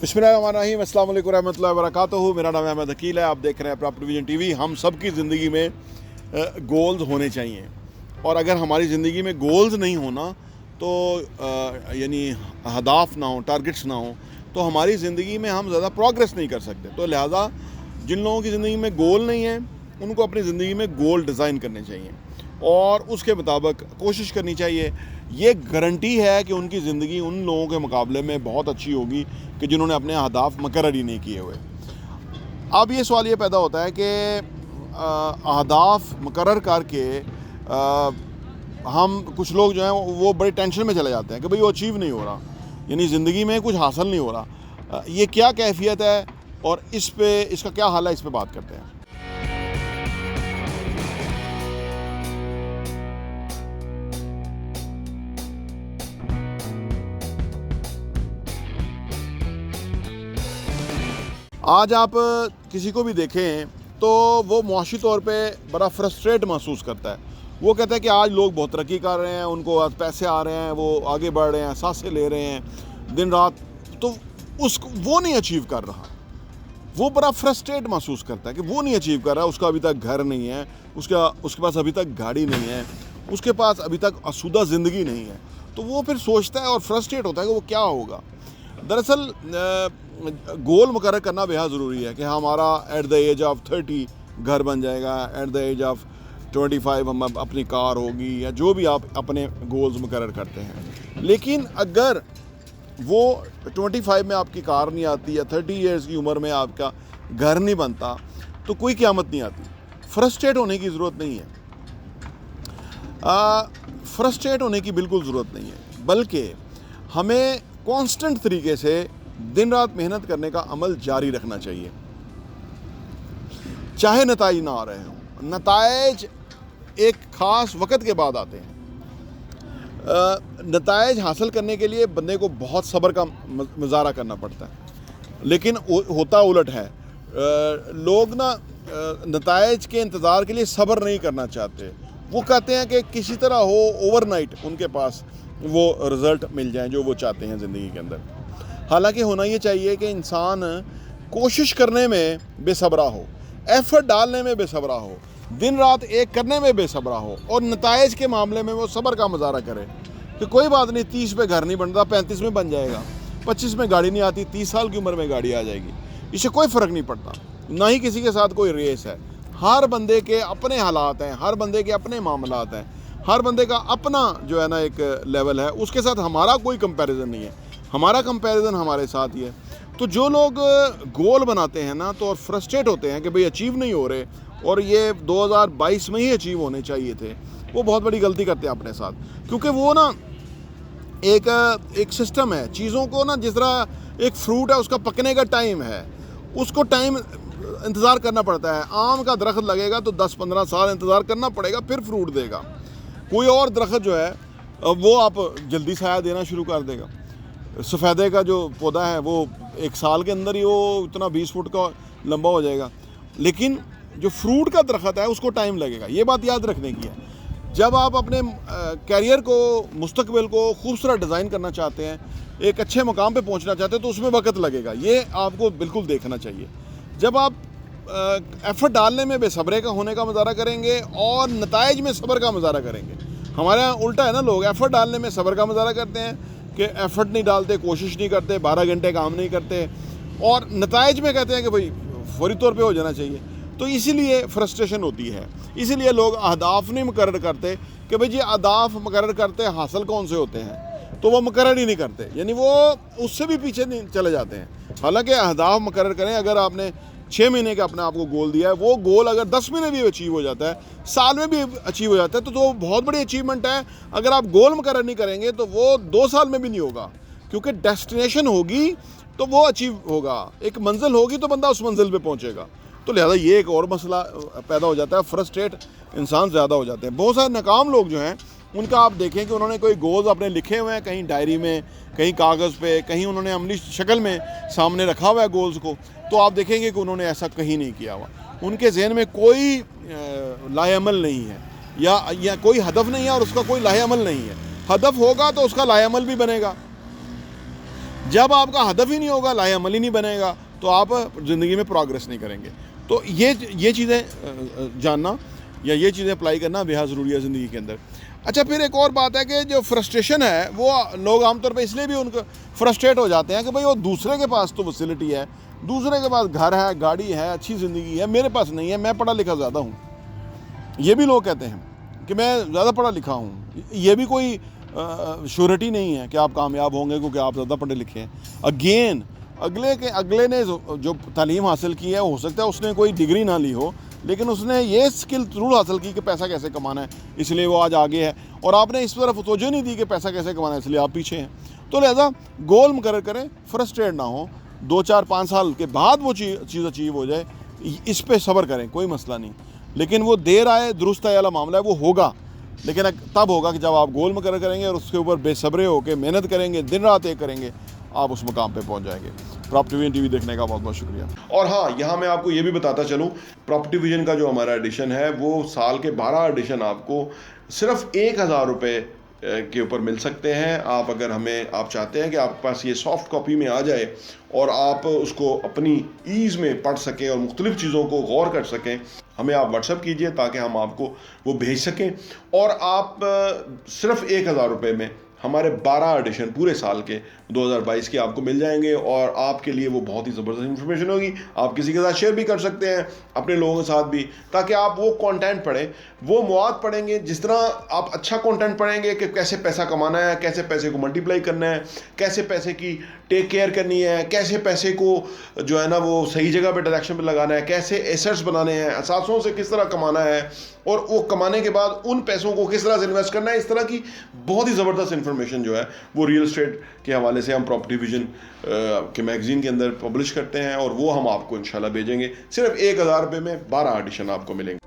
बिस्मिल्लाहिर्रहमानिर्रहीम, अस्सलाम वालेकुम रहमतुल्लाहि व बरकातुहू। मेरा नाम अहमद अकील है। आप देख रहे हैं प्रॉपर्टी विजन टीवी। हम सब की ज़िंदगी में गोल्स होने चाहिए, और अगर हमारी ज़िंदगी में गोल्स नहीं होना तो यानी अहदाफ ना हो, टारगेट्स ना हो, तो हमारी ज़िंदगी में हम ज़्यादा प्रोग्रेस नहीं कर सकते। तो लिहाजा जिन लोगों की ज़िंदगी में गोल नहीं है उनको अपनी ज़िंदगी में गोल डिज़ाइन करने चाहिए और उसके मुताबिक कोशिश करनी चाहिए। ये गारंटी है कि उनकी ज़िंदगी उन लोगों के मुकाबले में बहुत अच्छी होगी कि जिन्होंने अपने अहदाफ मुकर्रर ही नहीं किए हुए। अब ये सवाल ये पैदा होता है कि अहदाफ मुकर्रर करके हम कुछ लोग जो हैं वो बड़े टेंशन में चले जाते हैं कि भाई वो अचीव नहीं हो रहा, यानी ज़िंदगी में कुछ हासिल नहीं हो रहा। ये क्या कैफियत है और इसका क्या हल है, इस पर बात करते हैं। आज आप किसी को भी देखें तो वो मुआशी तौर पे बड़ा फ्रस्ट्रेट महसूस करता है। वो कहता है कि आज लोग बहुत तरक्की कर रहे हैं, उनको आज पैसे आ रहे हैं, वो आगे बढ़ रहे हैं, सांसें ले रहे हैं दिन रात, तो वो नहीं अचीव कर रहा। वो बड़ा फ्रस्ट्रेट महसूस करता है कि वो नहीं अचीव कर रहा। उसका अभी तक घर नहीं है, उसके पास अभी तक गाड़ी नहीं है, उसके पास अभी तक आसूदा ज़िंदगी नहीं है। तो वो फिर सोचता है और फ्रस्ट्रेट होता है कि वो क्या होगा। दरअसल गोल मुकर्रर करना बेहद ज़रूरी है कि हमारा एट द एज ऑफ 30 घर बन जाएगा, एट द एज ऑफ 25 हम अपनी कार होगी, या जो भी आप अपने गोल्स मुकर्रर करते हैं। लेकिन अगर वो 25 में आपकी कार नहीं आती या 30 इयर्स की उम्र में आपका घर नहीं बनता तो कोई क़यामत नहीं आती। फ्रस्ट्रेट होने की ज़रूरत नहीं है, फ्रस्ट्रेट होने की बिल्कुल ज़रूरत नहीं है, बल्कि हमें कांस्टेंट तरीके से दिन रात मेहनत करने का अमल जारी रखना चाहिए, चाहे नताइज ना आ रहे हों। नताइज एक ख़ास वक़्त के बाद आते हैं। नताइज हासिल करने के लिए बंदे को बहुत सब्र का मुज़ाहरा करना पड़ता है, लेकिन होता उलट है। लोग ना नताइज के इंतज़ार के लिए सब्र नहीं करना चाहते। वो कहते हैं कि किसी तरह हो ओवरनाइट उनके पास वो रिज़ल्ट मिल जाए जो वो चाहते हैं ज़िंदगी के अंदर। हालांकि होना ये चाहिए कि इंसान कोशिश करने में बेसब्रा हो, एफ़र्ट डालने में बेसब्रा हो, दिन रात एक करने में बेसब्रा हो, और नताइज के मामले में वो सब्र का मुज़ाहरा करे कि कोई बात नहीं, 30 पे घर नहीं बनता, 35 में बन जाएगा, 25 में गाड़ी नहीं आती, 30 साल की उम्र में गाड़ी आ जाएगी। इससे कोई फ़र्क नहीं पड़ता, ना ही किसी के साथ कोई रेस है। हर बंदे के अपने हालात हैं, हर बंदे के अपने मामलात हैं, हर बंदे का अपना जो है ना एक लेवल है। उसके साथ हमारा कोई कंपैरिजन नहीं है, हमारा कंपैरिजन हमारे साथ ही है। तो जो लोग गोल बनाते हैं ना तो और फ्रस्ट्रेट होते हैं कि भाई अचीव नहीं हो रहे और ये 2022 में ही अचीव होने चाहिए थे, वो बहुत बड़ी गलती करते हैं अपने साथ। क्योंकि वो ना एक सिस्टम है चीज़ों को ना, जिस तरह एक फ्रूट है उसका पकने का टाइम है, उसको टाइम इंतज़ार करना पड़ता है। आम का दरख्त लगेगा तो 10-15 साल इंतज़ार करना पड़ेगा, फिर फ्रूट देगा। कोई और दरख्त जो है वो आप जल्दी साया देना शुरू कर देगा। सफ़ेदे का जो पौधा है वो 1 साल के अंदर ही वो इतना 20 फुट का लंबा हो जाएगा, लेकिन जो फ्रूट का दरख्त है उसको टाइम लगेगा। ये बात याद रखने की है। जब आप अपने कैरियर को, मुस्तकबिल को खूबसूरत डिज़ाइन करना चाहते हैं, एक अच्छे मुकाम पे पहुंचना चाहते हैं, तो उसमें वक्त लगेगा। ये आपको बिल्कुल देखना चाहिए। जब आप एफ़र्ट डालने में बेसब्रे का होने का मुज़ाहरा करेंगे और नताइज में सब्र का मुज़ाहरा करेंगे। हमारे यहाँ उल्टा है ना, लोग एफ़र्ट डालने में सब्र का मुज़ाहरा करते हैं कि एफ़र्ट नहीं डालते, कोशिश नहीं करते, 12 घंटे काम नहीं करते, और नताइज में कहते हैं कि भाई फौरी तौर पे हो जाना चाहिए। तो इसीलिए फ्रस्ट्रेशन होती है। इसीलिए लोग अहदाफ नहीं मुकर्रर करते कि भाई जी अहदाफ मुकर्रर करते हासिल कौन से होते हैं, तो वो मुकर्रर ही नहीं करते, यानी वो उससे भी पीछे नहीं चले जाते हैं। हालांकि अहदाफ मुकर्रर करें। अगर आपने 6 महीने का अपने आप को गोल दिया है, वो गोल अगर 10 महीने भी अचीव हो जाता है, साल में भी अचीव हो जाता है, तो बहुत बड़ी अचीवमेंट है। अगर आप गोल मुकर्रर नहीं करेंगे तो वो 2 साल में भी नहीं होगा, क्योंकि डेस्टिनेशन होगी तो वो अचीव होगा, एक मंजिल होगी तो बंदा उस मंजिल पे पहुंचेगा। तो लिहाजा ये एक और मसला पैदा हो जाता है, फ्रस्ट्रेट इंसान ज़्यादा हो जाते हैं। बहुत सारे नाकाम लोग जो हैं उनका आप देखें कि उन्होंने कोई गोल्स अपने लिखे हुए हैं, कहीं डायरी में, कहीं कागज़ पे, कहीं उन्होंने अमली शक्ल में सामने रखा हुआ है गोल्स को, तो आप देखेंगे कि उन्होंने ऐसा कहीं नहीं किया हुआ। उनके जहन में कोई लाएअमल नहीं है, या कोई हदफ नहीं है और उसका कोई लाएअमल नहीं है। हदफ होगा तो उसका लाएअमल भी बनेगा। जब आपका हदफ ही नहीं होगा, लाएअमली नहीं बनेगा, तो आप ज़िंदगी में प्रोग्रेस नहीं करेंगे। तो ये चीज़ें जानना या ये चीज़ें अप्लाई करना बेहद ज़रूरी है ज़िंदगी के अंदर। अच्छा, फिर एक और बात है कि जो फ्रस्ट्रेशन है वो लोग आमतौर पे इसलिए भी उनको फ्रस्ट्रेट हो जाते हैं कि भाई वो दूसरे के पास तो फैसिलिटी है, दूसरे के पास घर है, गाड़ी है, अच्छी ज़िंदगी है, मेरे पास नहीं है, मैं पढ़ा लिखा ज़्यादा हूँ। ये भी लोग कहते हैं कि मैं ज़्यादा पढ़ा लिखा हूँ। ये भी कोई श्योरिटी नहीं है कि आप कामयाब होंगे क्योंकि आप ज़्यादा पढ़े लिखे हैं। अगेन अगले ने जो तालीम हासिल की है, हो सकता है उसने कोई डिग्री ना ली हो, लेकिन उसने ये स्किल ज़रूर हासिल की कि पैसा कैसे कमाना है, इसलिए वो आज आगे है। और आपने इस तरफ तवज्जो नहीं दी कि पैसा कैसे कमाना है, इसलिए आप पीछे हैं। तो लिहाजा गोल मुकर्रर करें, फ्रस्ट्रेट ना हो। 2-4-5 साल के बाद वो चीज़ अचीव हो जाए, इस पे सब्र करें, कोई मसला नहीं। लेकिन वो देर आए दुरुस्त आए वाला मामला है, वो होगा, लेकिन तब होगा कि जब आप गोल मुकर्रर करेंगे और उसके ऊपर बेसब्रे होकर मेहनत करेंगे, दिन रात एक करेंगे, आप उस मुकाम पे पहुंच जाएंगे। प्रॉपर्टी विजन टीवी देखने का बहुत बहुत शुक्रिया। और हाँ, यहाँ मैं आपको ये भी बताता चलूँ, प्रॉपर्टी विजन का जो हमारा एडिशन है वो साल के 12 एडिशन आपको सिर्फ 1000 रुपये के ऊपर मिल सकते हैं। आप अगर आप चाहते हैं कि आपके पास ये सॉफ्ट कॉपी में आ जाए और आप उसको अपनी ईज़ में पढ़ सकें और मुख्तलिफ़ चीज़ों को गौर कर सकें, हमें आप व्हाट्सएप कीजिए ताकि हम आपको वो भेज सकें। और आप सिर्फ 1000 रुपये में हमारे 12 एडिशन पूरे साल के 2022 के आपको मिल जाएंगे और आपके लिए वो बहुत ही ज़बरदस्त इन्फॉर्मेशन होगी। आप किसी के साथ शेयर भी कर सकते हैं, अपने लोगों के साथ भी, ताकि आप वो कंटेंट पढ़ें, वो मवाद पढ़ेंगे। जिस तरह आप अच्छा कंटेंट पढ़ेंगे कि कैसे पैसा कमाना है, कैसे पैसे को मल्टीप्लाई करना है, कैसे पैसे की टेक केयर करनी है, कैसे पैसे को जो है ना वो सही जगह पे डायरेक्शन पे लगाना है, कैसे एसेट्स बनाने हैं, असासों से किस तरह कमाना है और वो कमाने के बाद उन पैसों को किस तरह से इन्वेस्ट करना है, इस तरह की बहुत ही ज़बरदस्त इन्फॉर्मेशन जो है वो रियल एस्टेट के हवाले से हम प्रॉपर्टी विजन के मैगज़ीन के अंदर पब्लिश करते हैं और वो हम आपको इंशाल्लाह भेजेंगे। सिर्फ 1000 रुपये में 12 एडिशन आपको मिलेंगे।